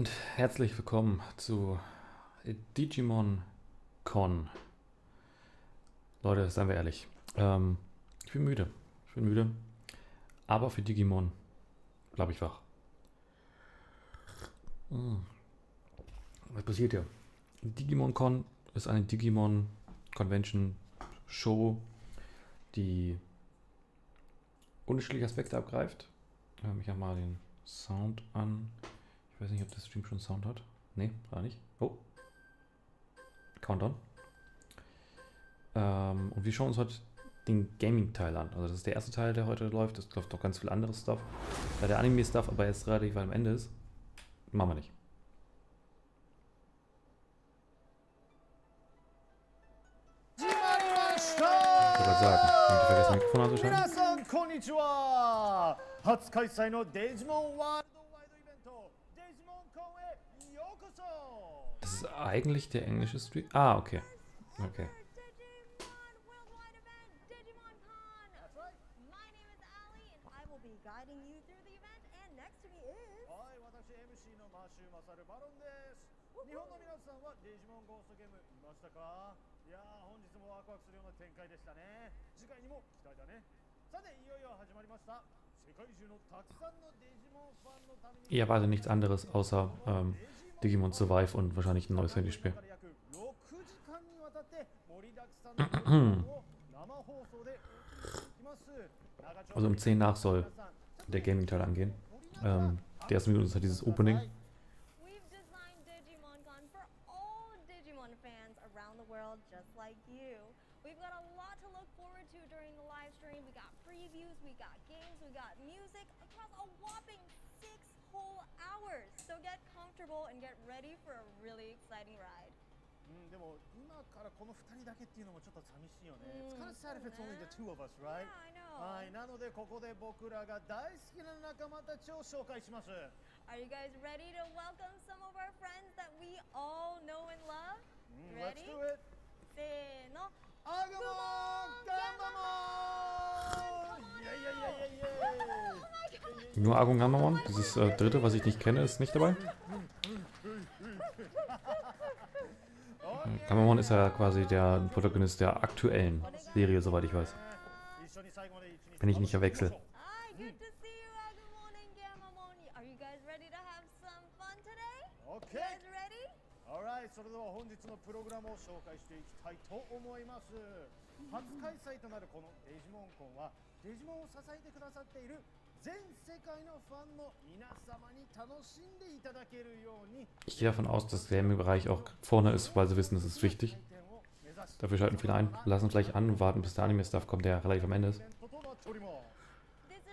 und herzlich willkommen zu Digimon Con. Leute, seien wir ehrlich. Ich bin müde. Aber für Digimon bleibe ich wach. Was passiert hier? Digimon Con ist eine Digimon Convention Show, die unterschiedliche Aspekte abgreift. Ich habe mal den Sound an. Ich weiß nicht, ob der Stream schon Sound hat. Nee, gar nicht. Oh. Countdown. Und wir schauen uns heute den Gaming-Teil an. Also das ist der erste Teil, der heute läuft. Es läuft noch ganz viel anderes Stuff. Da der Anime-Stuff aber jetzt relativ weit am Ende ist, machen wir nicht. Ich wollte sagen, nicht vergessen, Mikrofon anzuschalten. Das ist eigentlich der englische Stream. Ah, okay. Okay. Ich erwarte nichts anderes außer Digimon Survive und wahrscheinlich ein neues Handyspiel. Also um 10 nach soll der Gaming-Teil angehen. Die erste Minute ist halt dieses Opening. And get ready for a really exciting ride. でも今からこの2人だけっていうのもちょっと寂しいよね。It's kind of sad if it's only the two of us, right? Yeah, I know. はい、なのでここで僕らが大好きな仲間たちを紹介します。Are you guys ready to welcome some of our friends that we all know and love? Let's Ready? do it. せーの。アグモンガンマモン！イエイイエイイエイイエイ！ Nur Agung-Gamamon. Dieses dritte, was ich nicht kenne, ist nicht dabei. Gamamon ist ja quasi der Protagonist der aktuellen Serie, soweit ich weiß. Wenn ich nicht verwechsel. Hi, good to see you, Agumon and Gamamon. Are you guys ready to have some fun today? Okay. You guys ready? Alright, それでは本日のプログラムを紹介していきたいと思います。初開催となるこのデジモンコンはデジモンを支えてくださっている全世界のファンの皆様に楽しんでいただけるように Ich gehe davon aus, dass der Gaming-Bereich auch vorne ist, weil sie wissen, das ist wichtig. Dafür schalten viele ein, lassen uns gleich an und warten, bis der Anime-Stuff kommt, der relativ am Ende ist. This is our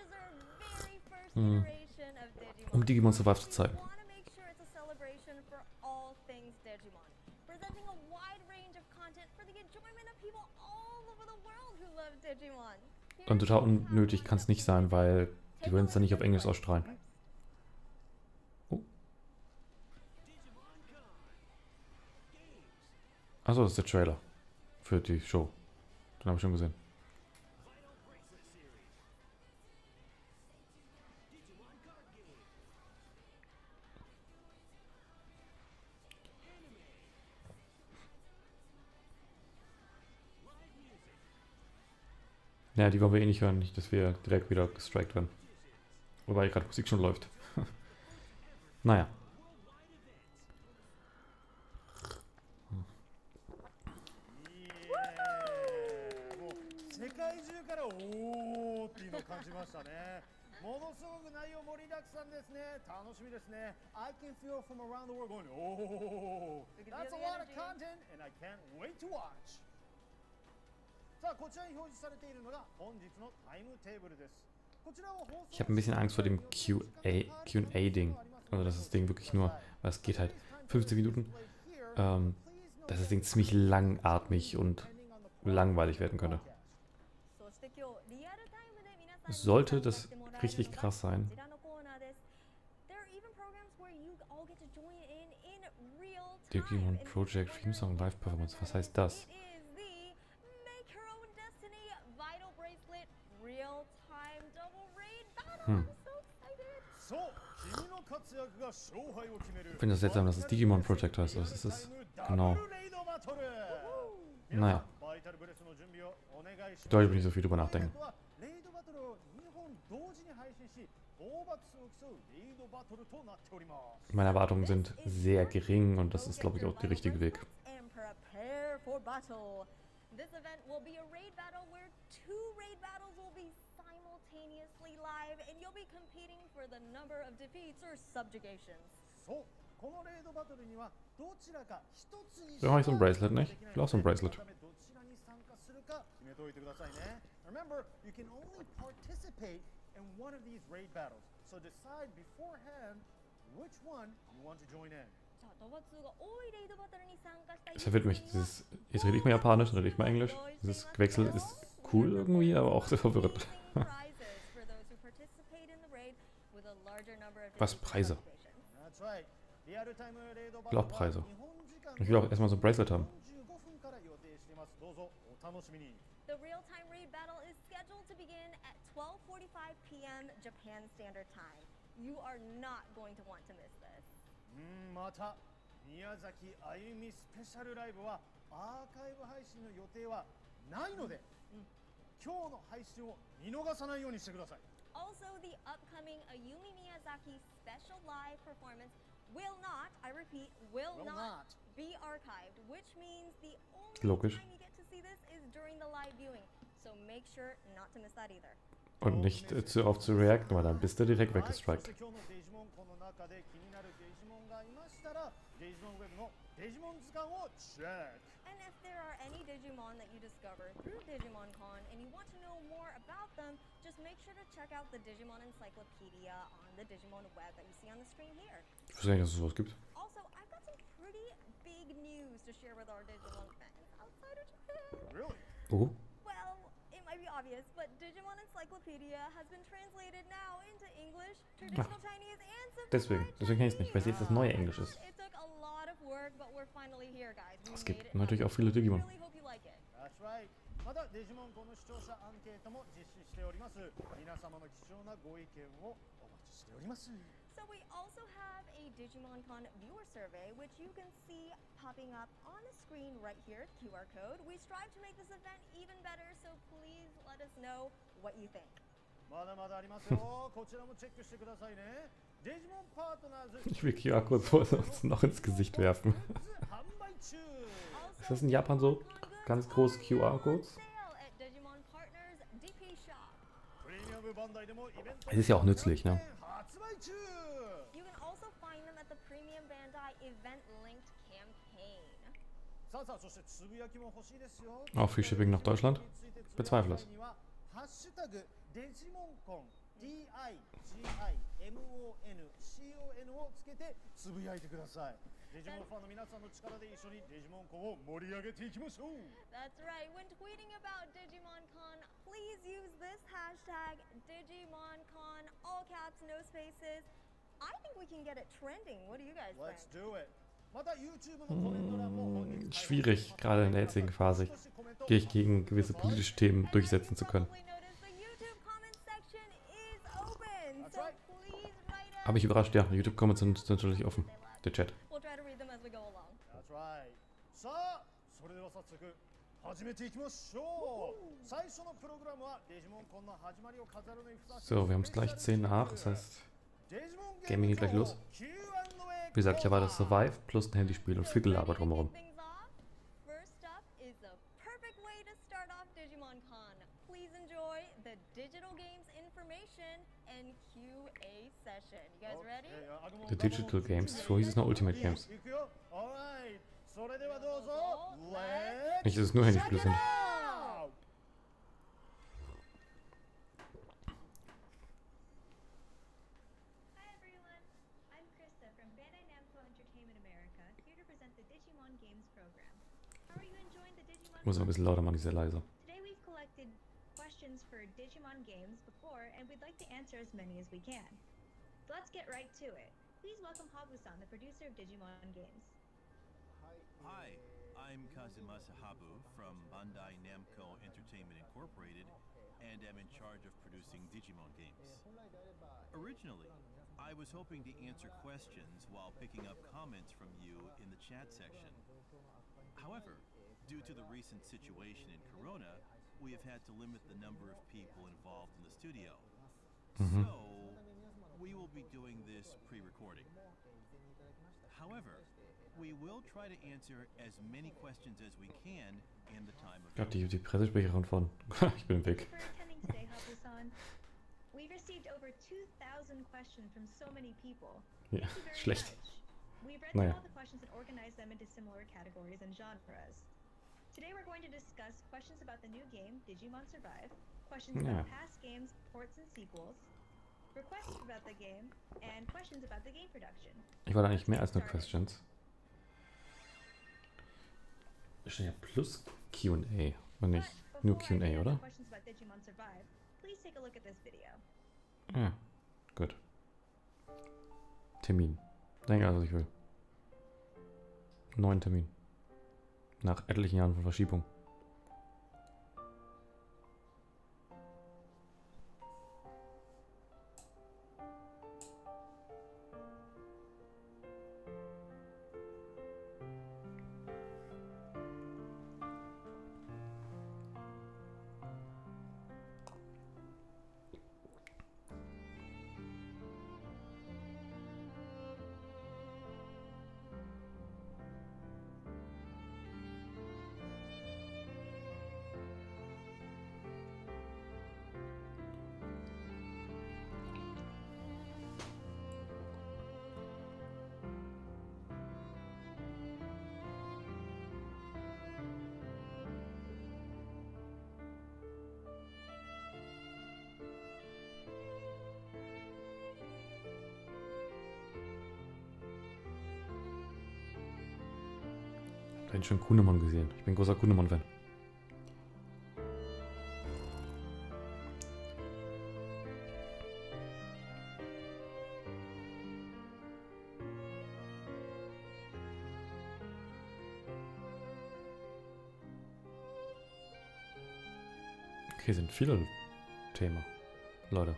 very first iteration of Digimon. Um Digimon Survive zu zeigen. We want to make sure it's a celebration for all things Digimon, presenting a wide range of content for the enjoyment of people all over the world who love Digimon. Und total unnötig kann es nicht sein, weil die würden es dann nicht auf Englisch ausstrahlen. Oh. Achso, das ist der Trailer für die Show. Den habe ich schon gesehen. Ja, die wollen wir eh nicht hören, nicht, dass wir direkt wieder gestrikt werden. Wobei gerade Musik schon läuft. Naja. もう世界中からおーっていうのを感じましたね。ものすごく内容盛りだくさんですね。楽しみですね。I can feel from around the world going, oh, that's a lot of content and I can't wait to watch. さあ、こちらに表示されているのが本日のタイムテーブルです。こちらを放送 Ich habe ein bisschen Angst vor dem Q&A-Ding. Also dass das Ding wirklich nur, weil es geht halt 15 Minuten, dass das Ding ziemlich langatmig und langweilig werden könnte. Sollte das richtig krass sein. Digimon Project Theme Song Live Performance, was heißt das? Ich finde das seltsam, dass es Digimon Project heißt. Was ist das genau? Naja. Da will ich nicht so viel drüber nachdenken. Meine Erwartungen sind sehr gering und das ist, glaube ich, auch der richtige Weg. This event will be a raid battle where 2 raid battles will be simultaneously live and you'll be competing for the number of defeats or subjugations. Da habe ich so ein Bracelet, nicht? Ich will auch so ein Bracelet. Remember, you can only participate in one of these raid battles. So decide beforehand which one you want to join in. Das verwirrt mich. Jetzt rede ich mal Japanisch, dann rede ich mal Englisch. Dieses Gewechsel ist cool irgendwie, aber auch sehr verwirrend. Was? Preise? Ich will auch Preise. Ich will auch erstmal so ein Bracelet haben. The real-time raid battle is scheduled to begin at 12:45 p.m. Japan Standard Time. You are not going to want to miss this. また宮崎あゆみスペシャルライブはアーカイブ配信の予定はないので、今日の配信を見逃さないようにしてください。Also, the upcoming Ayumi Miyazaki special live performance will not, I repeat, will not be archived, which means the only time you get to see this is during the live viewing. So make sure not to miss that either. Und nicht zu oft zu reacten, weil dann bist du direkt weggestrikt. And if there are any Digimon that you discover through Digimon Con and you want to know more about them, just make sure to check out the Digimon Encyclopedia on the Digimon web that you see on the screen here. Ich wusste nicht, dass es sowas gibt. Also, I've got some pretty big news to share with our Digimon fans outside of Japan. Really? Oh. Well, it might be obvious, but Digimon Encyclopedia has been translated now into English, traditional Chinese, and Deswegen kenne ich es nicht, weil es jetzt das neue Englisch ist. It took a lot of work, but we're finally here, guys. Es gibt natürlich auch viele Digimon. Really hope you like it. That's right. またデジモンコの視聴者アンケートも実施しております。皆様の貴重なご意見をお待ちしております。So we also have a Digimon Con viewer survey, which you can see popping up on the screen right here, QR code. We strive to make this event even better, so please let us know what you think. まだまだありますよ。こちらもチェックしてくださいね。デジモンパートナーズ Ich will QR-Codes uns noch ins Gesicht werfen. 販売中。 Ist das in Japan so? Ganz große QR-Codes? Es ist ja auch nützlich, ne? Auch Free Shipping nach Deutschland? Bezweifle es. DIGIMON をつけてつぶやいてください。デジモンファンの皆さんの力で一緒にデジモンコンを盛り上げていきましょう。That's right. When tweeting about Digimon Con, please use this hashtag DigimonCon, all caps, no spaces. I think we can get it trending. What do you guys think? Let's do it. また YouTube のコメント欄も本日 Schwierig, gerade in der jetzigen Phase, dich gegen gewisse politische Themen durchsetzen zu können. Aber mich überrascht, ja, YouTube-Comments sind natürlich offen. Der Chat. That's right. さあ、それでは早速始めていきましょう。最初のプログラムはデジモンコンの始まりを飾るのにふさわしい。 So, wir haben es gleich 10 nach, das heißt, Gaming geht gleich los. Wie gesagt, ich erwarte das Survive plus ein Handyspiel und viel Gelaber drumherum. First up is the perfect way to start off Digimon Con. Please enjoy the digital games information and QA session. You guys ready? The Digital Games, vorher hieß es noch Ultimate Games. Nicht, dass es nur Handyspiele sind. Ich muss noch ein bisschen lauter machen, die ist sehr leise. Today we've collected questions for Digimon games before, and we'd like to answer as many as we can. So let's get right to it. Please welcome Habu-san, the producer of Digimon games. Hi, I'm Kazumasa Habu from Bandai Namco Entertainment Incorporated, and am in charge of producing Digimon games. Originally, I was hoping to answer questions while picking up comments from you in the chat section. However, due to the recent situation in Corona, we have had to limit the number of people involved in the studio. So, we will be doing this pre-recording. However, we will try to answer as many questions as we can in the time Gott, available. die Pressesprecherin von. Ich bin weg. For attending today, Habu-san. We've received over 2,000 questions from so many people. Ja, Thank you very schlecht. much. We've read Naja. through all the questions and organized them into similar categories and genres. Today we're going to discuss questions about the new game, Digimon Survive, questions Yeah. about past games, ports and sequels, requests about the game, and questions about the game production. Ich wollte eigentlich mehr als nur Questions. Da steht ja plus Q&A und nicht But nur before I Q&A, answer oder? questions about Digimon Survive, please take a look at this video. Ja, gut. Termin. Denke also, ich will. Neuen Termin. Nach etlichen Jahren von Verschiebung. Ich habe schon Kuhnemann gesehen. Ich bin großer Kuhnemann-Fan. Okay, sind viele Themen, Leute.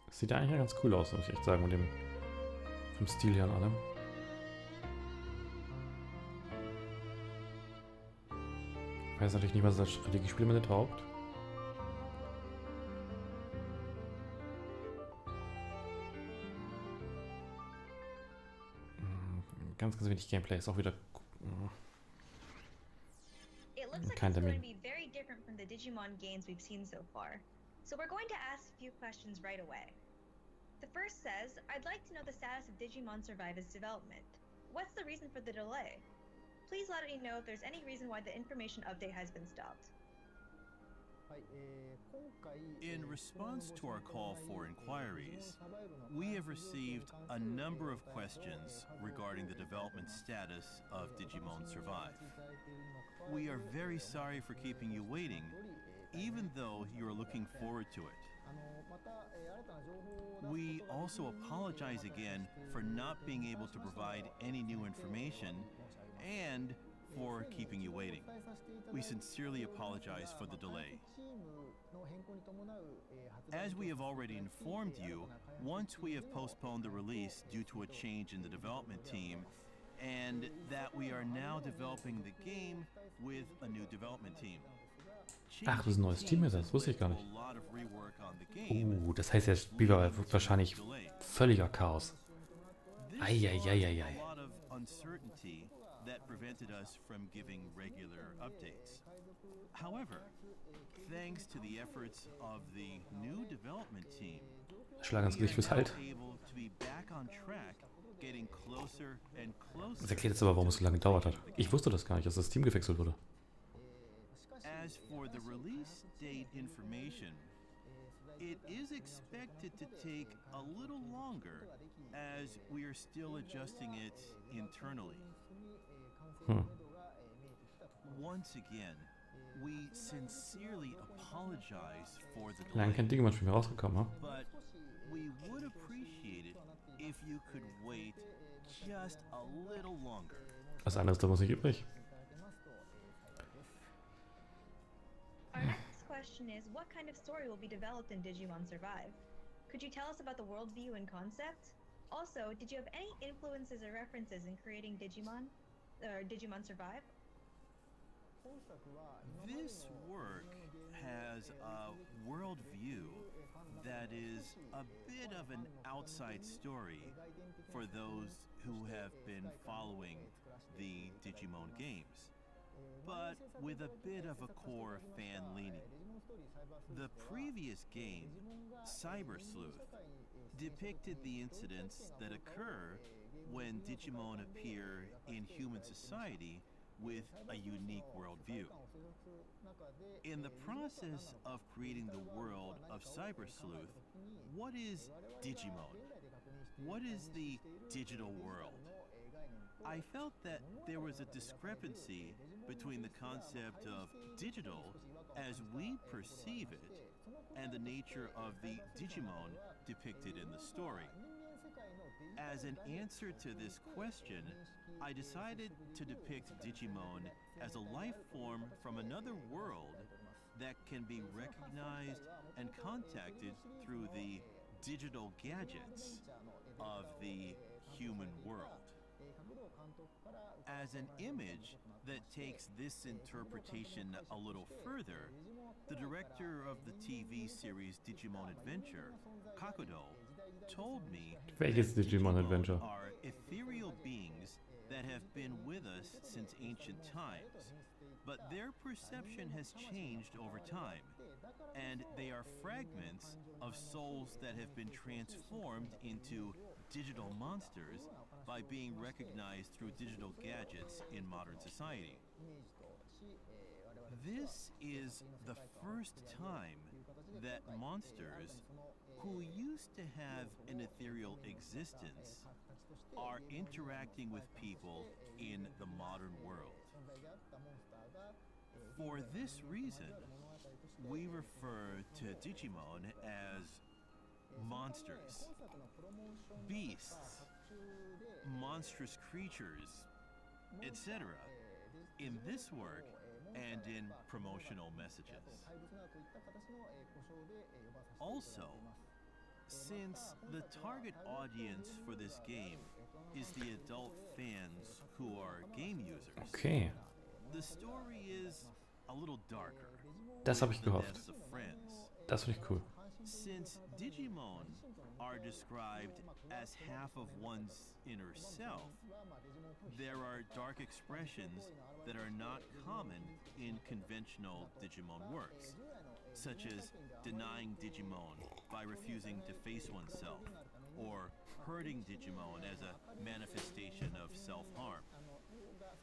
Sieht ja eigentlich ganz cool aus, muss ich echt sagen, mit dem vom Stil her und allem. Ich weiß natürlich nicht, was das Strategiespiel mir taugt. Ganz wenig Gameplay ist auch wieder. It looks like Kein it's going Termin. to be very different from the Digimon games we've seen so far. So we're going to ask a few questions right away. The first says, I'd like to know the status of Digimon Survive's development. What's the reason for the delay? Please let me know if there's any reason why the information update has been stopped. In response to our call for inquiries, we have received a number of questions regarding the development status of Digimon Survive. We are very sorry for keeping you waiting, even though you're looking forward to it. We also apologize again for not being able to provide any new information and for keeping you waiting. We sincerely apologize for the delay. As we have already informed you, once we have postponed the release due to a change in the development team, and that we are now developing the game with a new development team. Ach, das ist ein neues Team ist das, wusste ich gar nicht. Das heißt, das Spiel war wahrscheinlich völliger Chaos. Eieieiei. That prevented us from giving regular updates. However, thanks to the efforts of the new development team, Schlag ins Gesicht fürs Halt. able to be back on track, getting closer and closer. Das erklärt jetzt aber, warum es so lange gedauert hat. Ich wusste das gar nicht, dass das Team gewechselt wurde. As for the release date information, it is expected to take a little longer as we are still adjusting it internally. Once again, we sincerely apologize for the Lange delay, kein Digimon-Spiel mehr rausgekommen, ne? but we would appreciate it if you could wait just a little longer. Was anderes da muss nicht übrig. Our next question is, what kind of story will be developed in Digimon Survive? Could you tell us about the worldview and concept? Also, did you have any influences or references in creating Digimon, or Digimon Survive? This work has a worldview that is a bit of an outside story for those who have been following the Digimon games, but with a bit of a core fan leaning. The previous game, Cyber Sleuth, depicted the incidents that occur when Digimon appear in human society with a unique worldview. In the process of creating the world of Cyber Sleuth, what is Digimon? What is the digital world? I felt that there was a discrepancy between the concept of digital as we perceive it and the nature of the Digimon depicted in the story. As an answer to this question, I decided to depict Digimon as a life form from another world that can be recognized and contacted through the digital gadgets of the human world. As an image that takes this interpretation a little further, the director of the TV series Digimon Adventure, Kakudo, told me Welches that Digimon Adventure? are ethereal beings that have been with us since ancient times, but their perception has changed over time, and they are fragments of souls that have been transformed into digital monsters by being recognized through digital gadgets in modern society. This is the first time that monsters who used to have an ethereal existence are interacting with people in the modern world. For this reason, we refer to Digimon as monsters, beasts, monstrous creatures, etc. in this work and in promotional messages. Also, since the target audience for this game is the adult fans who are game users, Okay, the story is a little darker. das habe ich with the gehofft. deaths of friends. Das finde ich cool. Since Digimon are described as half of one's inner self, there are dark expressions that are not common in conventional Digimon works, such as denying Digimon by refusing to face oneself, or hurting Digimon as a manifestation of self-harm.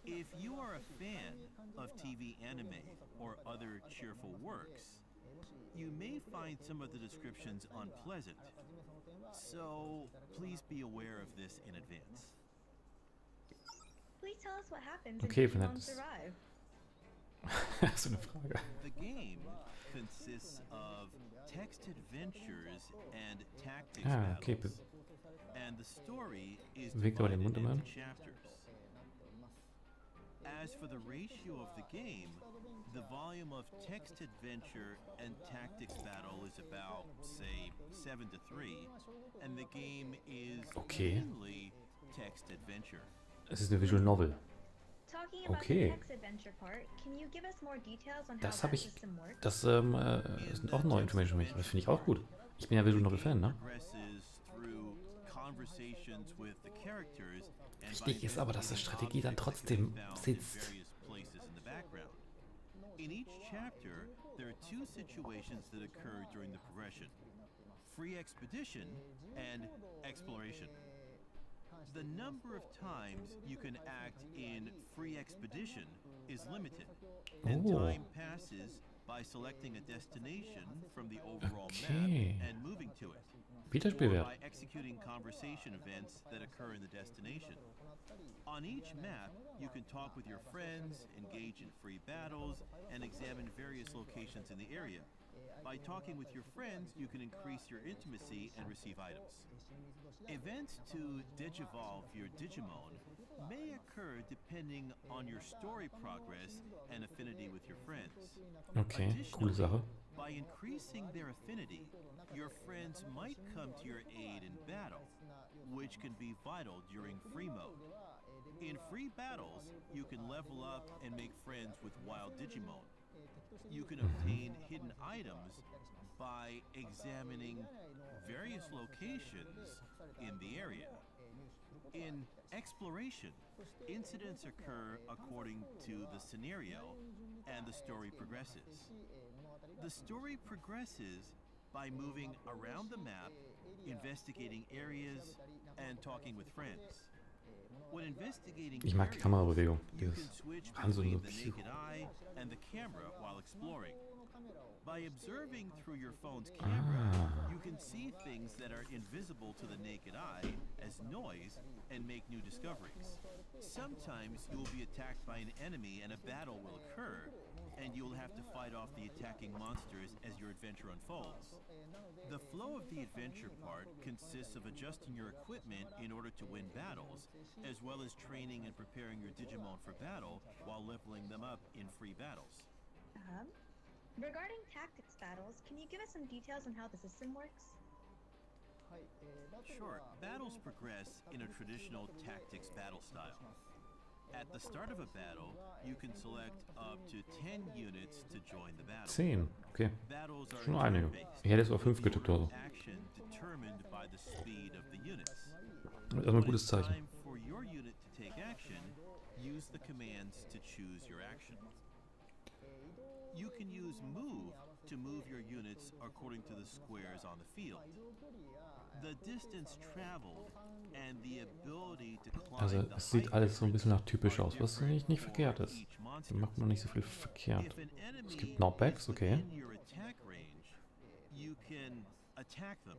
If you are a fan of TV anime or other cheerful works, you may find some of the descriptions unpleasant, so please be aware of this in advance. Please tell us what happens Okay, in von Digimon das- Survive. So eine Frage. The game consists of text adventures and tactics Okay. battles, and the story is Bewegt aber den divided Mund immer. into chapters. As for the ratio of the game, the volume of text adventure and tactics battle is about, say, 7:3, and the game is Okay. mainly text adventure. Es ist eine Visual Novel. Talking about Okay. the text adventure part, can you give us more details on how Das that habe ich. system works? Das ist auch neue Information für mich. Das finde ich auch gut. Ich bin ja Visual Novel Fan, ne? Progresses through conversations with the characters and Wichtig by ist aber, dass die Strategie dann objects that trotzdem can be found in sitzt. various places in the background. In each chapter, there are two situations that occur during the progression: free expedition and exploration. The number of times you can act in free expedition is limited, and Oh. time passes by selecting a destination from the overall Okay. map and moving to it, or Wiederspielwert. by executing conversation events that occur in the destination. On each map, you can talk with your friends, engage in free battles, and examine various locations in the area. By talking with your friends, you can increase your intimacy and receive items. Events to digivolve your Digimon may occur depending on your story progress and affinity with your friends. Okay, coole Sache. By increasing their affinity, your friends might come to your aid in battle, which can be vital during free mode. In free battles, you can level up and make friends with wild Digimon. You can obtain hidden items by examining various locations in the area. In exploration, incidents occur according to the scenario and the story progresses. The story progresses by moving around the map, investigating areas, and talking with friends. When investigating Ich mag die areas, Kamerabewegung. you Das can switch Hans und between so the Psycho. naked eye and the camera while exploring. By observing through your phone's camera, you can see things that are invisible to the naked eye as noise and make new discoveries. Sometimes you will be attacked by an enemy and a battle will occur, and you will have to fight off the attacking monsters as your adventure unfolds. The flow of the adventure part consists of adjusting your equipment in order to win battles, as well as training and preparing your Digimon for battle while leveling them up in free battles. Regarding tactics battles, can you give us some details on how the system works? Sure, battles progress in a traditional tactics battle style. At the start of a battle, you can select up to 10 units to join the battle. 10, okay. Battles are Schon einige. turn-based. Ich hätte es auf 5 getippt oder so. Action determined by the speed of the units. Das ist erstmal ein gutes Zeichen. Time for your unit to take action, use the commands to choose your action. You can use move to move your units according to the squares on the field. The distance traveled and the ability to climb Also the es sieht height alles so ein bisschen nach difference typisch are aus, was different eigentlich nicht for verkehrt ist. each Da monster. macht man nicht so viel verkehrt. If an enemy Es gibt Knockbacks, is okay. within your attack range, you can attack them.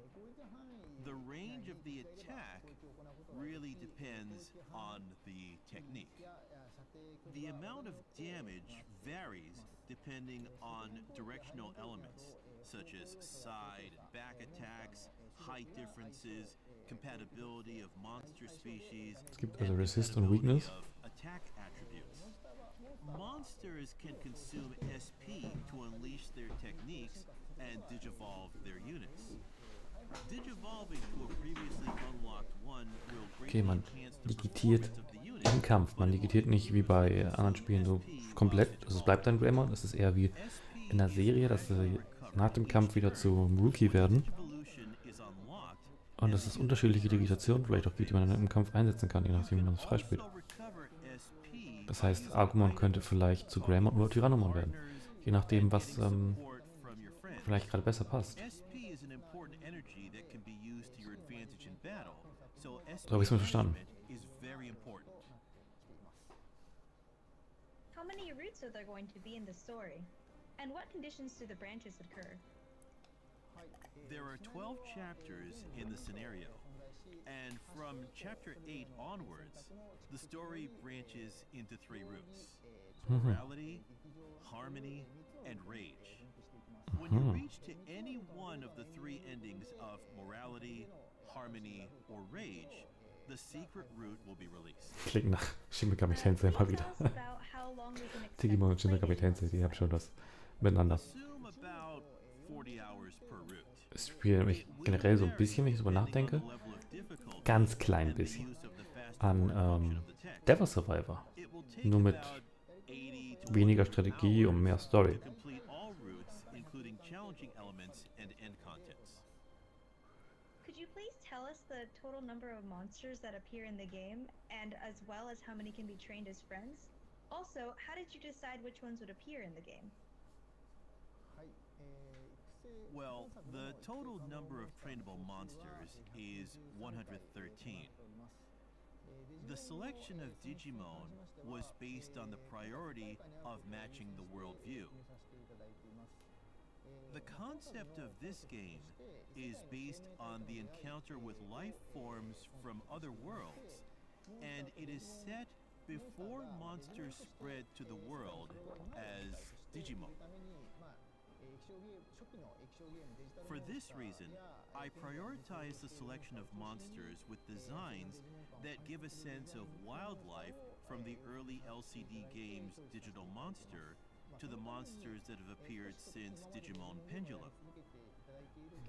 The range of the attack really depends on the technique. The amount of damage varies depending on directional elements, such as side and back attacks, height differences, compatibility of monster species, Es gibt also and Resist und compatibility Weakness. of attack attributes. Monsters can consume SP to unleash their techniques and digivolve their units. Digivolving to a previously unlocked one will Okay, greatly man enhance the digitiert performance of the unit. im Kampf. Man digitiert nicht wie bei anderen Spielen so komplett. Also es bleibt ein Greymon. Es ist eher wie in der Serie, dass sie nach dem Kampf wieder zum Rookie werden. Digivolution is unlocked. Und dass es unterschiedliche Digitationen vielleicht auch gibt, die man dann im Kampf einsetzen kann, je nachdem, wie man es freispielt. Also recover SP Das heißt, Agumon könnte vielleicht zu Greymon oder Tyrannomon werden. Je nachdem, was support from your friends. vielleicht gerade besser passt. SP is an important energy that can be used to your advantage in battle. So SP So habe ich es mal verstanden. management is very important. How many routes are there going to be in the story? And what conditions do the branches occur? There are 12 chapters in the scenario, and from chapter 8 onwards, the story branches into 3 routes: morality, harmony, and rage. When you reach to any one of the 3 endings of morality, harmony, or rage, the secret route will be released. Klingt nach Shin Megami Tensei mal Can you wieder. tell us about how long we can expect Digimon und to Shin play Megami Digimon Tensei, die haben Story? schon was miteinander. Assume about 40 hours per route. Das Spiel mich generell so ein bisschen, wenn ich drüber nachdenke, ganz klein bisschen an Devil Survivor. Nur mit weniger Strategie und mehr Story. Could you please tell us the total number of monsters that appear in the game, and as well as how many can be trained as friends? Also, how did you decide which ones would appear in the game? Well, the total number of trainable monsters is 113. The selection of Digimon was based on the priority of matching the worldview. The concept of this game is based on the encounter with life forms from other worlds, and it is set before monsters spread to the world as Digimon. For this reason, I prioritize the selection of monsters with designs that give a sense of wildlife from the early LCD games Digital Monster to the monsters that have appeared since Digimon Pendulum.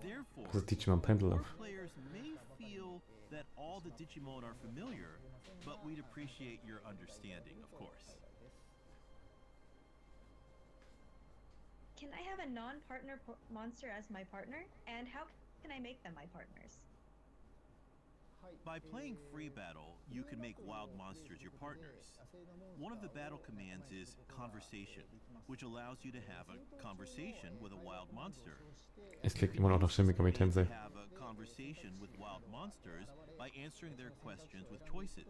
Therefore, Das ist Digimon Pendulum. more players may feel that all the Digimon are familiar, but we'd appreciate your understanding, of course. Can I have a non-partner monster as my partner? And how can I make them my partners? By playing Free Battle, you can make wild monsters your partners. One of the battle commands is Conversation, which allows you to have a conversation with a wild monster. Es klingt immer noch nach Shin Megami Tensei. Have a conversation with wild monsters by answering their questions with choices.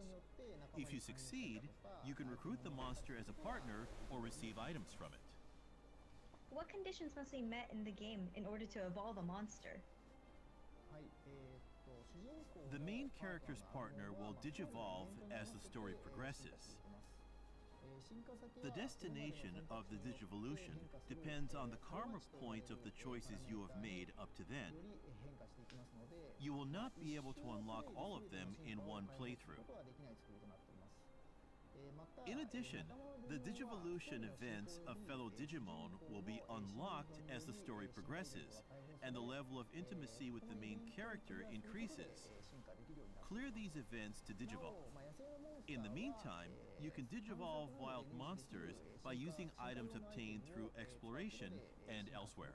If you succeed, you can recruit the monster as a partner or receive items from it. What conditions must be met in the game in order to evolve a monster? The main character's partner will digivolve as the story progresses. The destination of the digivolution depends on the karma point of the choices you have made up to then. You will not be able to unlock all of them in one playthrough. In addition, the digivolution events of fellow Digimon will be unlocked as the story progresses, and the level of intimacy with the main character increases. Clear these events to digivolve. In the meantime, you can digivolve wild monsters by using items obtained through exploration and elsewhere.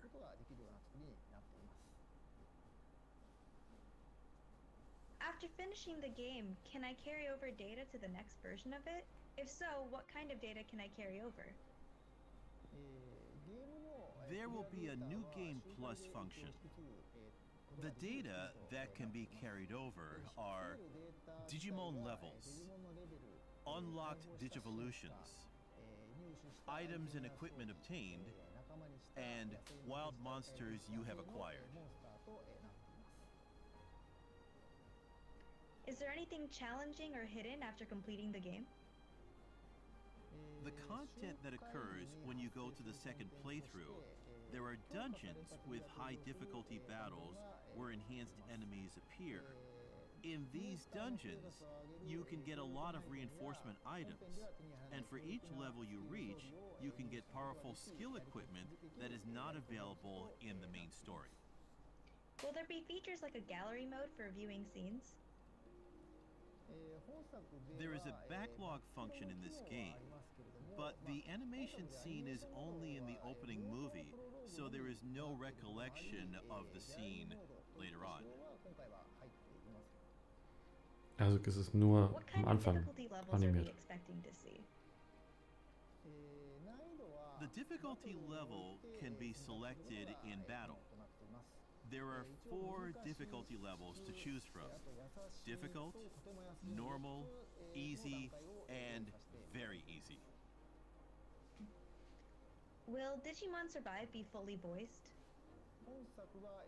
After finishing the game, can I carry over data to the next version of it? If so, what kind of data can I carry over? There will be a New Game Plus function. The data that can be carried over are Digimon levels, unlocked digivolutions, items and equipment obtained, and wild monsters you have acquired. Is there anything challenging or hidden after completing the game? The content that occurs when you go to the second playthrough, there are dungeons with high difficulty battles where enhanced enemies appear. In these dungeons, you can get a lot of reinforcement items, and for each level you reach, you can get powerful skill equipment that is not available in the main story. Will there be features like a gallery mode for viewing scenes? There is a backlog function in this game, but the animation scene is only in the opening movie, so there is no recollection of the scene later on. Also ist es nur What am kind of Anfang difficulty levels are we animiert. expecting to see? The difficulty level can be selected in battle. There are 4 difficulty levels to choose from: difficult, normal, easy, and very easy. Will Digimon Survive be fully voiced?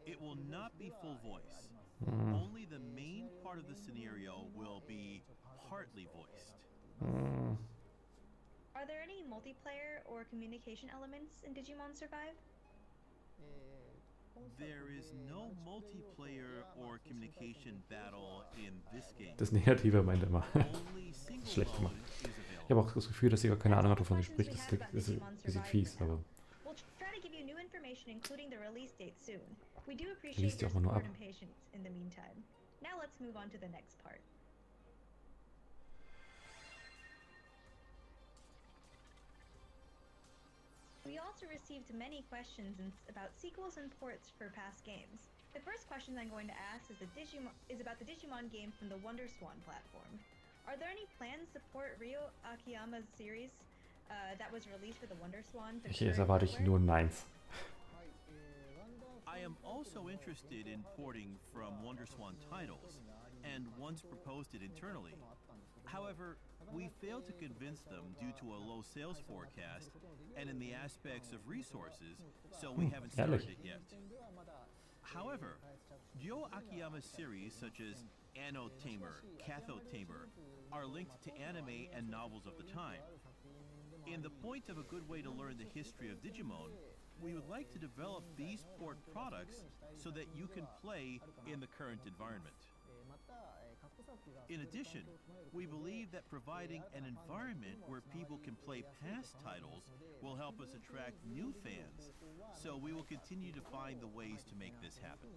It will not be full voice. Only the main part of the scenario will be partly voiced. Are there any multiplayer or communication elements in Digimon Survive? There is no multiplayer or communication battle in this game. Das Negative meint er immer. Only single Schlecht mode gemacht. is Ich habe available. auch das Gefühl, dass sie gar keine Ahnung hat, wovon sie Questions spricht. we Das have about ist ein Digimon bisschen Survive fies, now. aber We'll try to give you new information, including the release date soon. We do liest appreciate ja your auch mal nur support ab. and patience in the meantime. Now let's move on to the next part. We also received many questions about sequels and ports for past games. The first question I'm going to ask is about the Digimon game from the WonderSwan platform. Are there any plans to port Ryo Akiyama's series that was released for the WonderSwan? Hier erwarte ich nur Neins. I am also interested in porting from WonderSwan titles, and once proposed it internally. However, we failed to convince them due to a low sales forecast and in the aspects of resources, so we haven't started ehrlich? it yet. However, Ryo Akiyama's series such as Anno Tamer, Katho Tamer are linked to anime and novels of the time. In the point of a good way to learn the history of Digimon, we would like to develop these port products so that you can play in the current environment. In addition, we believe that providing an environment where people can play past titles will help us attract new fans, so we will continue to find the ways to make this happen.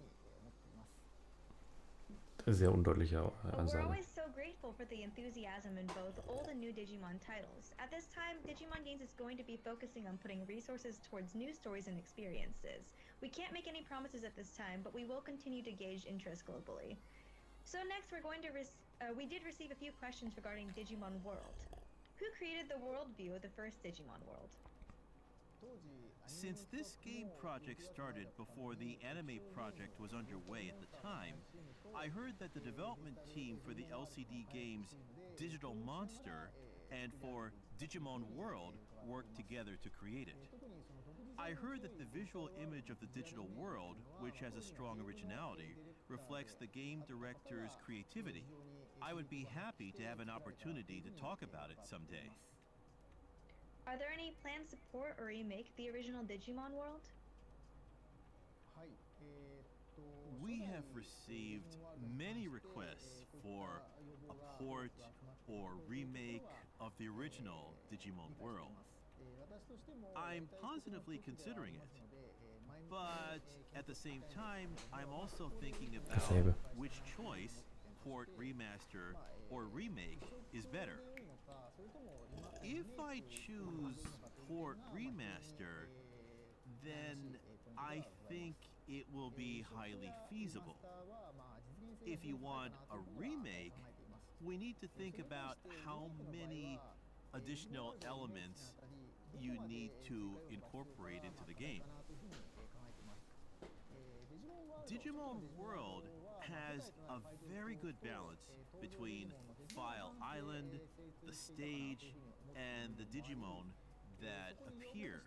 Sehr undeutliche We're Ansage. always so grateful for the enthusiasm in both old and new Digimon titles. At this time, Digimon Games is going to be focusing on putting resources towards new stories and experiences. We can't make any promises at this time, but we will continue to gauge interest globally. So next, we're going to we did receive a few questions regarding Digimon World. Who created the worldview of the first Digimon World? Since this game project started before the anime project was underway at the time, I heard that the development team for the LCD games Digital Monster and for Digimon World worked together to create it. I heard that the visual image of the digital world, which has a strong originality, reflects the game director's creativity. I would be happy to have an opportunity to talk about it someday. Are there any plans to port or remake the original Digimon World? We have received many requests for a port or remake of the original Digimon World. I'm positively considering it, but at the same time, I'm also thinking about Dasselbe. which choice, port, remaster, or remake, is better. If I choose port remaster, then I think it will be highly feasible. If you want a remake, we need to think about how many additional elements you need to incorporate into the game. Digimon World has a very good balance between File Island, the stage, and the Digimon that appear.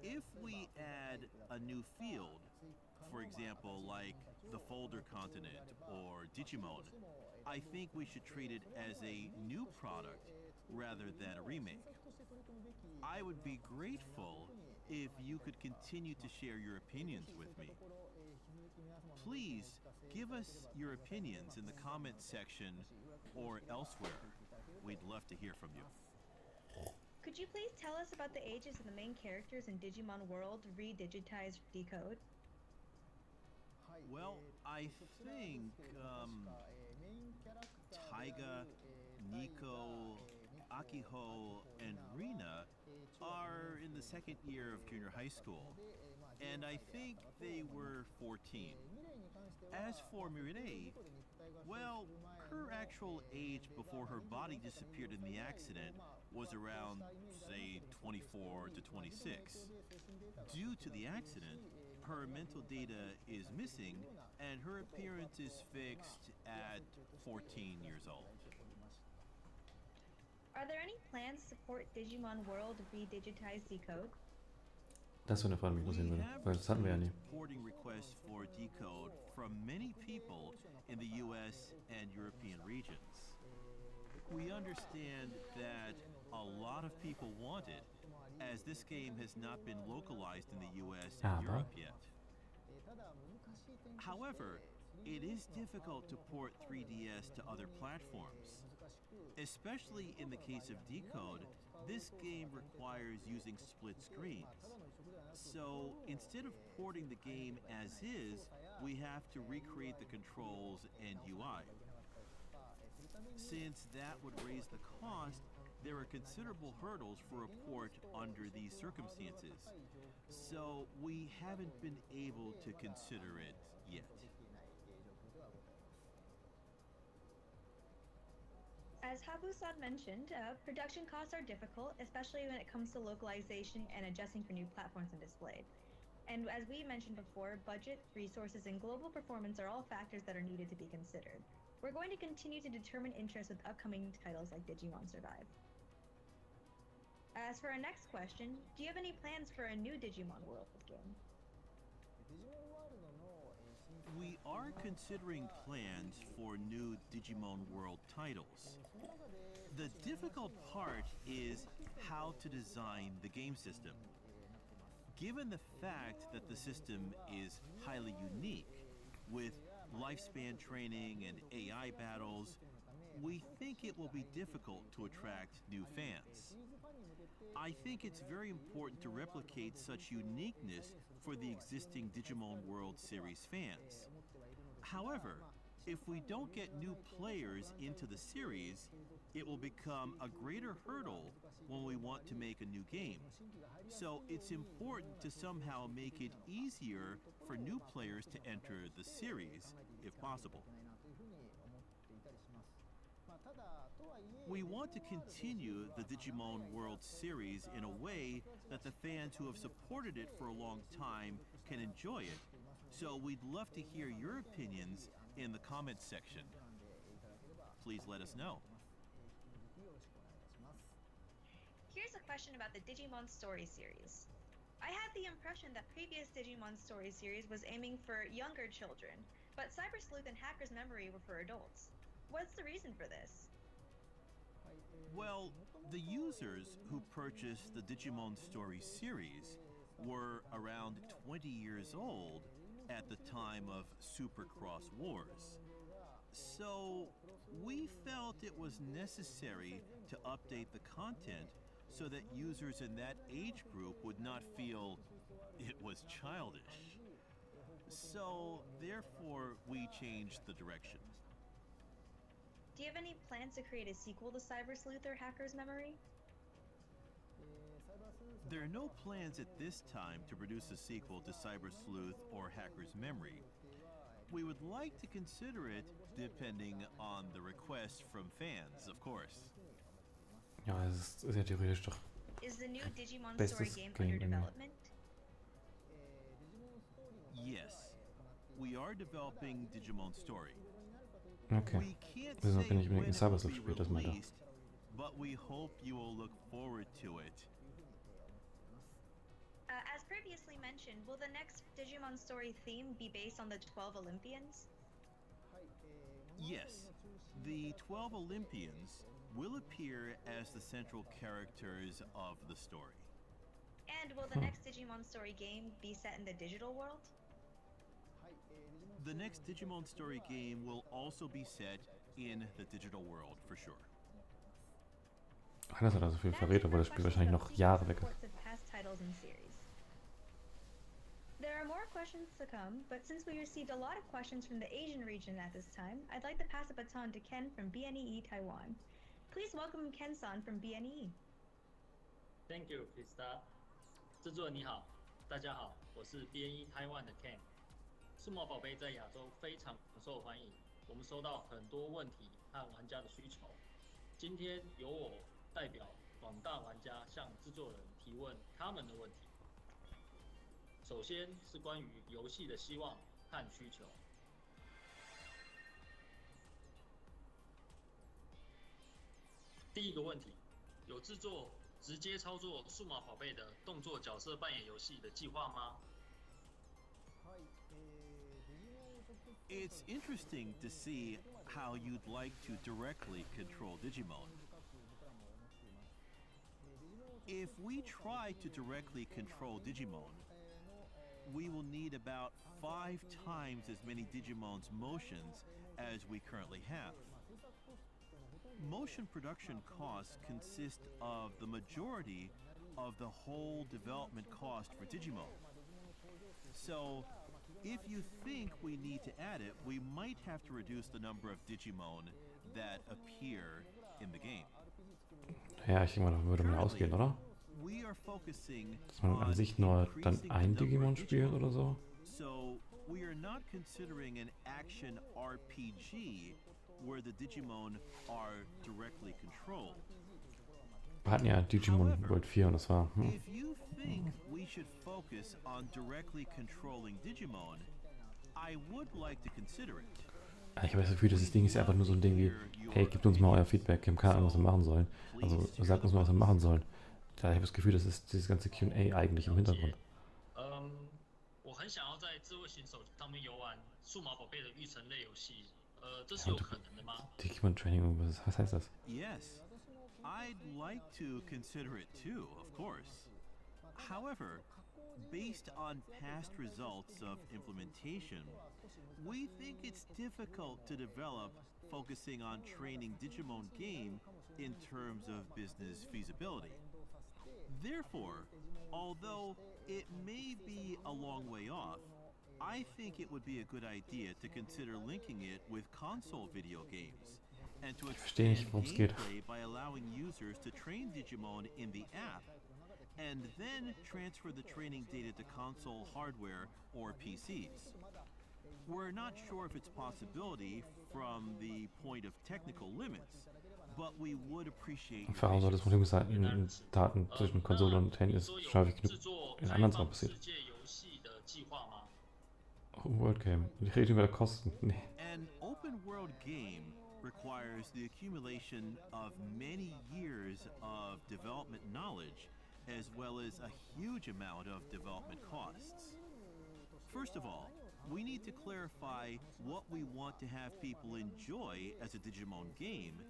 If we add a new field, for example, like the Folder Continent or Digimon, I think we should treat it as a new product rather than a remake. I would be grateful if you could continue to share your opinions with me. Please give us your opinions in the comments section or elsewhere. We'd love to hear from you. Could you please tell us about the ages of the main characters in Digimon World Redigitized Decode? Well, I think Taiga, Nico, Akiho, and Rina are in the second year of junior high school, and I think they were 14. As for Mirei, well, her actual age before her body disappeared in the accident was around, say, 24 to 26. Due to the accident, her mental data is missing, and her appearance is fixed at 14 years old. Are there any plans to support Digimon World Redigitized Decode? Das ist so eine Frage, die mich interessieren würde, weil das hatten wir ja nie. Porting requests for Decode from many people in the US and European regions. We understand that a lot of people want it, as this game has not been localized in the US and Europe yet. However, it is difficult to port 3DS to other platforms. Especially in the case of Decode, this game requires using split screens. So instead of porting the game as is, we have to recreate the controls and UI. Since that would raise the cost, there are considerable hurdles for a port under these circumstances. So we haven't been able to consider it yet. As Habu-san mentioned, production costs are difficult, especially when it comes to localization and adjusting for new platforms and display. And as we mentioned before, budget, resources, and global performance are all factors that are needed to be considered. We're going to continue to determine interest with upcoming titles like Digimon Survive. As for our next question, do you have any plans for a new Digimon World game? We are considering plans for new Digimon World titles. The difficult part is how to design the game system. Given the fact that the system is highly unique, with lifespan training and AI battles, we think it will be difficult to attract new fans. I think it's very important to replicate such uniqueness for the existing Digimon World Series fans. However, if we don't get new players into the series, it will become a greater hurdle when we want to make a new game. So it's important to somehow make it easier for new players to enter the series, if possible. We want to continue the Digimon World Series in a way that the fans who have supported it for a long time can enjoy it. So we'd love to hear your opinions in the comments section. Please let us know. Here's a question about the Digimon Story series. I had the impression that previous Digimon Story series was aiming for younger children, but Cyber Sleuth and Hacker's Memory were for adults. What's the reason for this? Well, the users who purchased the Digimon Story series were around 20 years old at the time of Supercross Wars. So we felt it was necessary to update the content so that users in that age group would not feel it was childish. So therefore we changed the direction. Do you have any plans to create a sequel to Cyber Sleuth or Hacker's Memory? There are no plans at this time to produce a sequel to Cyber Sleuth or Hacker's Memory. We would like to consider it depending on the requests from fans, of course. Ja, es ist ja theoretisch doch Is the new Digimon bestes Story game Game under irgendwie. development? Yes, we are developing Digimon Story. Okay. We can't Wissen wir, say wenn ich when unbedingt ein it Cyber will Sleuth be spiele, das meint er. released, but we hope you will look forward to it. As previously mentioned, will the next Digimon Story theme be based on the 12 Olympians? Yes, the 12 Olympians will appear as the central characters of the story. And will the next Digimon Story game be set in the digital world? The next Digimon Story game will also be set in the digital world, for sure. Ach, dass er da so viel That's verrät, it obwohl for das Spiel questions wahrscheinlich about noch sequels Jahre and weg ist. ports of past titles and series. There are more questions to come, but since we received a lot of questions from the Asian region at this time, I'd like to pass the baton to Ken from BNEE Taiwan. Please welcome Ken-san from BNEE. Thank you, Krista. 制作人你好，大家好，我是 BNE Taiwan 的 Ken。数码宝贝在亚洲非常受欢迎，我们收到很多问题和玩家的需求。今天由我代表广大玩家向制作人提问他们的问题。首先是关于游戏的希望和需求。第一个问题，有制作直接操作数码宝贝的动作角色扮演游戏的计划吗？ It's interesting to see how you'd like to directly control Digimon. If we try to directly control Digimon, we will need about 5 times as many Digimon's motions as we currently have. Motion production costs consist of the majority of the whole development cost for Digimon. So, if you think we need to add it, we might have to reduce the number of Digimon that appear in the game. Ja, ich denke mal, davon würde man ausgehen, oder? We are focusing Dass man an on sich nur dann increasing ein the number Digimon of spielt oder so. So we are not considering an action RPG where the Digimon are directly controlled. Wir hatten ja Digimon However, World 4 und das war... If you think we should focus on directly controlling Digimon, I would like to consider it. Ich habe das Gefühl, das Ding ist einfach nur so ein Ding wie, hey, gebt uns mal euer Feedback, wir haben keine Ahnung, was wir machen sollen. Also sagt uns mal, was wir machen sollen. Da habe ich das Gefühl, das ist dieses ganze Q&A eigentlich im Hintergrund. 我很想要在智慧型手机上面游玩数码宝贝的育成类游戏，这是有可能的吗？ Digimon Training, was heißt das? Yes, I'd like to consider it too, of course. However, based on past results of implementation, we think it's difficult to develop focusing on training Digimon game in terms of business feasibility. Therefore, although it may be a long way off, I think it would be a good idea to consider linking it with console video games and to Verstehe nicht, expand worum es geht. gameplay by allowing users to train Digimon in the app and then transfer the training data to console hardware or PCs. We're not sure if it's a possibility from the point of technical limits, but we would appreciate your Warum soll das patience. Problem sein, Daten zwischen Konsole und Handy ist schon häufig genug in anderen Sachen passiert. Open World Game. Ich rede über Kosten. Nee. An open world game requires the accumulation of many years of development knowledge as well as a huge amount of development costs. First of all, we need to clarify what we want to have people enjoy as a Digimon game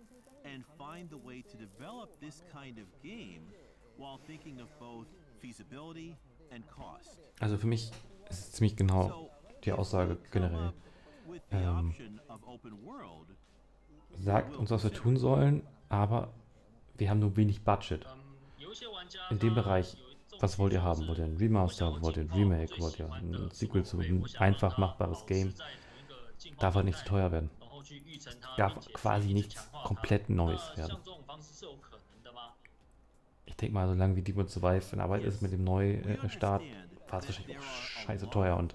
and find the way to develop this kind of game while thinking of both feasibility and cost. Also für mich ist es ziemlich genau So, die Aussage generell. with the option of open world, Sagt uns, was wir tun sollen, aber wir haben nur wenig Budget. In dem Bereich, was wollt ihr haben? Wollt ihr ein Remaster? Wollt ihr ein Remake? Wollt ihr ein Sequel zu einem einfach machbares Game? Darf halt nicht zu teuer werden. Darf quasi nichts komplett Neues werden. Ich denke mal, solange wie Digimon Survive in Arbeit ist mit dem Neustart, war es wahrscheinlich auch scheiße teuer und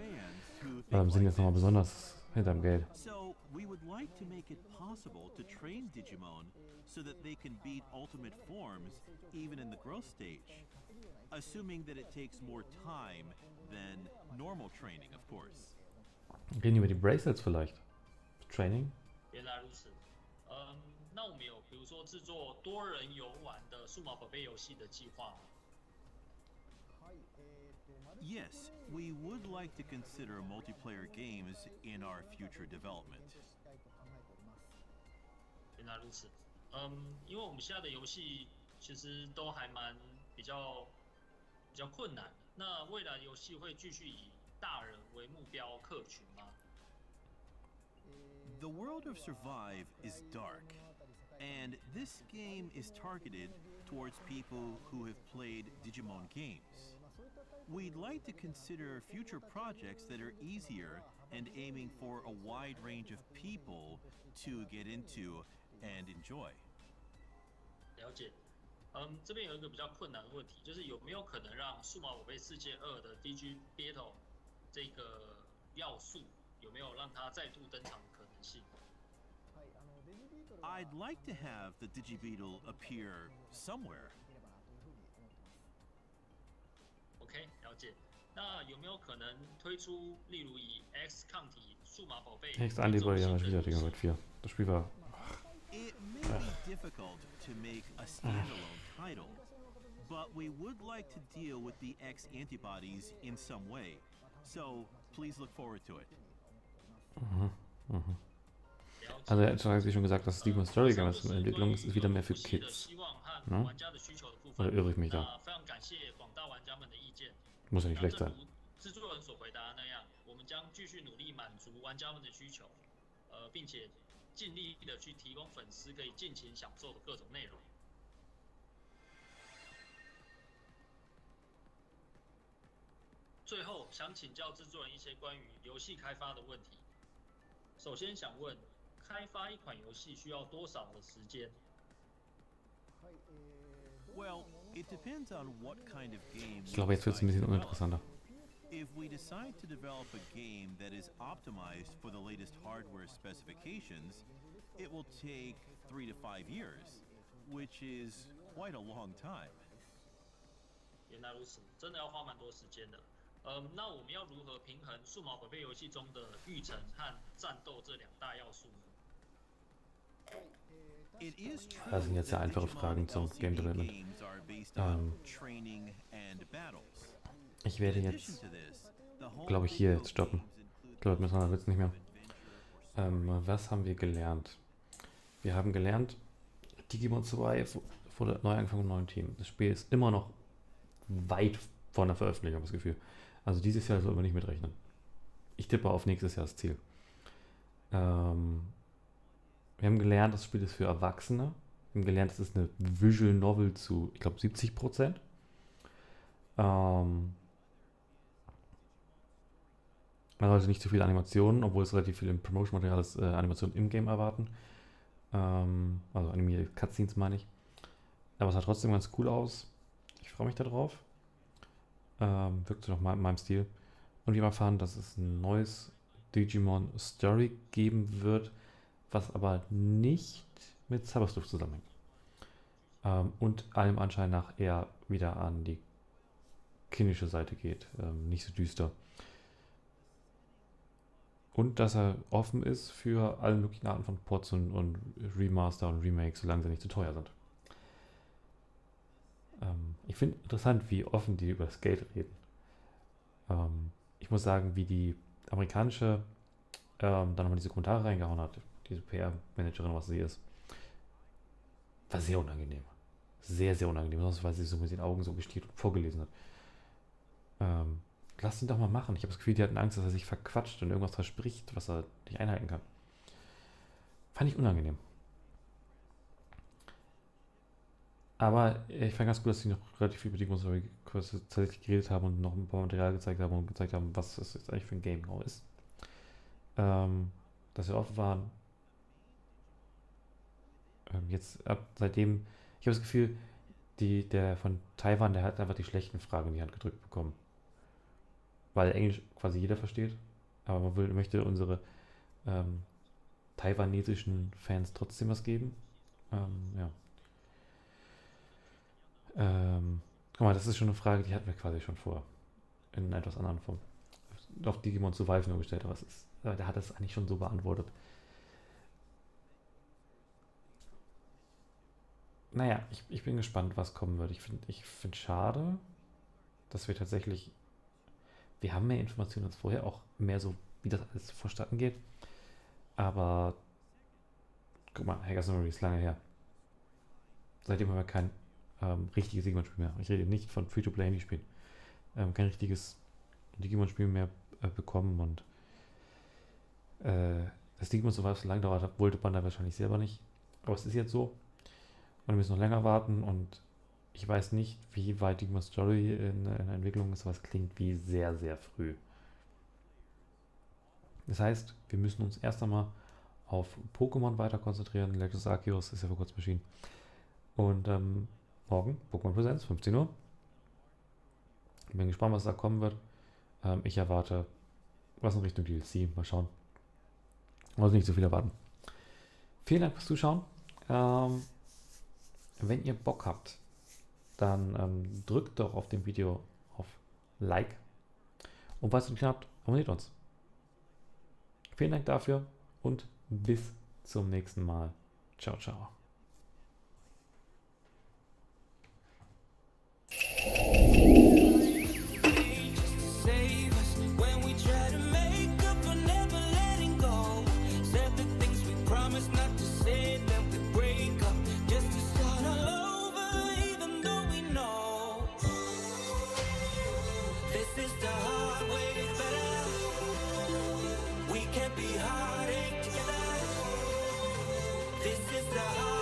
sind jetzt nochmal besonders hinterm Geld. So, we would like to make it possible to train Digimon so that they can beat ultimate forms even in the growth stage, assuming that it takes more time than normal training, of course. Reden über die Bracelets vielleicht? Training? 原来如此。那我们有比如说制作多人游玩的数码宝贝游戏的计划吗？ Yes, we would like to consider multiplayer games in our future development. 原来如此。因为我们现在的游戏其实都还蛮比较困难。那未来游戏会继续以大人为目标客群吗？ The world of Survive is dark, and this game is targeted towards people who have played Digimon games. We'd like to consider future projects that are easier and aiming for a wide range of people to get into and enjoy. 了解。这边有一个比较困难的问题，就是有没有可能让数码宝贝世界2的 DG Battle 这个要素有没有让它再度登场的可能性？ I'd like to have the Digibeetle appear somewhere. OK， 了解。那有没有可能推出，例如以 X 抗体数码宝贝 Nächste Anliegen ja wieder Digimon 4. Das Spiel war. It may be difficult to make a standalone title, but we would like to deal with the X antibodies in some way. So please look forward to it. Also er hat wie schon gesagt, dass Digimon Story Game ist in Entwicklung, ist wieder mehr für Kids. Ne? Oder irre ich mich da? 非常感谢广大玩家们的意见。 Muss ja nicht schlecht 正 sein. 如制作人所回答的那样，我们将继续努力满足玩家们的需求，并且尽力的去提供粉丝可以尽情享受的各种内容。最后，想请教制作人一些关于游戏开发的问题。首先想问，开发一款游戏需要多少的时间？ Well, it depends on what kind of game. Ich glaube, jetzt wird es ein bisschen uninteressanter. If we decide to develop a game that is optimized for the latest hardware specifications, it will take 3 to 5 years, which is quite a long time. 原来如此，真的要花蛮多时间的。那我们要如何平衡数码宝贝游戏中的育成和战斗这两大要素呢？ It is true Das sind jetzt sehr that einfache Digimon Fragen zum LCD Game Development. games are based on training and battles. Ich werde In addition jetzt, to this, the whole glaube ich, hier video jetzt stoppen. games include Ich glaube, müssen wir jetzt nicht mehr. Was haben wir gelernt? Wir haben gelernt, Digimon Survive wurde neu angefangen mit einem neuen Team. Das Spiel ist immer noch weit vor einer Veröffentlichung, habe ich das Gefühl. Also dieses Jahr soll man nicht mitrechnen. Ich tippe auf nächstes Jahr das Ziel. Wir haben gelernt, das Spiel ist für Erwachsene. Wir haben gelernt, es ist eine Visual Novel zu, ich glaube, 70%. Man sollte nicht zu viele Animationen, obwohl es relativ viel im Promotion-Material ist, Animationen im Game erwarten. Also animierte Cutscenes meine ich. Aber es sah trotzdem ganz cool aus. Ich freue mich darauf. Wirkt noch mal in meinem Stil. Und wir haben erfahren, dass es ein neues Digimon Story geben wird, was aber nicht mit Cyberstuff zusammenhängt. Und allem Anschein nach eher wieder an die kindische Seite geht. Nicht so düster. Und dass er offen ist für alle möglichen Arten von Ports und Remaster und Remakes, solange sie nicht zu teuer sind. Ich finde interessant, wie offen die über das Geld reden. Ich muss sagen, wie die amerikanische dann nochmal diese Kommentare reingehauen hat, diese PR-Managerin, was sie ist, war sehr unangenehm. Sehr, sehr unangenehm, weil sie so mit den Augen so gestiert und vorgelesen hat. Lass ihn doch mal machen. Ich habe das Gefühl, die hatten Angst, dass er sich verquatscht und irgendwas verspricht, was er nicht einhalten kann. Fand ich unangenehm. Aber ich fand ganz gut, dass sie noch relativ viel über die Story tatsächlich geredet haben und noch ein paar Material gezeigt haben und gezeigt haben, was das jetzt eigentlich für ein Game genau ist. Dass wir offen waren. Jetzt seitdem, ich habe das Gefühl, der von Taiwan, der hat einfach die schlechten Fragen in die Hand gedrückt bekommen. Weil Englisch quasi jeder versteht, aber man möchte unsere taiwanesischen Fans trotzdem was geben. Ja. Guck mal, das ist schon eine Frage, die hatten wir quasi schon vor. In einer etwas anderen Form. Auf Digimon Survive nur gestellt, aber der hat das eigentlich schon so beantwortet. Naja, ich bin gespannt, was kommen wird. Ich finde schade, dass wir tatsächlich. Wir haben mehr Informationen als vorher, auch mehr so, wie das alles vonstatten geht. Aber guck mal, Hackers Memory ist lange her. Seitdem haben wir kein richtiges Digimon-Spiel mehr. Ich rede nicht von Free-to-Play-Indie-Spielen. Kein richtiges Digimon-Spiel mehr bekommen und das Digimon Survive so lange dauert hat, wollte man da wahrscheinlich selber nicht. Aber es ist jetzt so. Und wir müssen noch länger warten und ich weiß nicht, wie weit Digimon Story in der Entwicklung ist, aber es klingt wie sehr, sehr früh. Das heißt, wir müssen uns erst einmal auf Pokémon weiter konzentrieren. Legends Arceus ist ja vor kurzem erschienen. Und morgen, Pokémon Presents, 15 Uhr. Ich bin gespannt, was da kommen wird. Ich erwarte was in Richtung DLC. Mal schauen. Also nicht so viel erwarten. Vielen Dank fürs Zuschauen. Wenn ihr Bock habt, dann drückt doch auf dem Video auf Like. Und falls ihr nicht habt, abonniert uns. Vielen Dank dafür und bis zum nächsten Mal. Ciao, ciao. This is the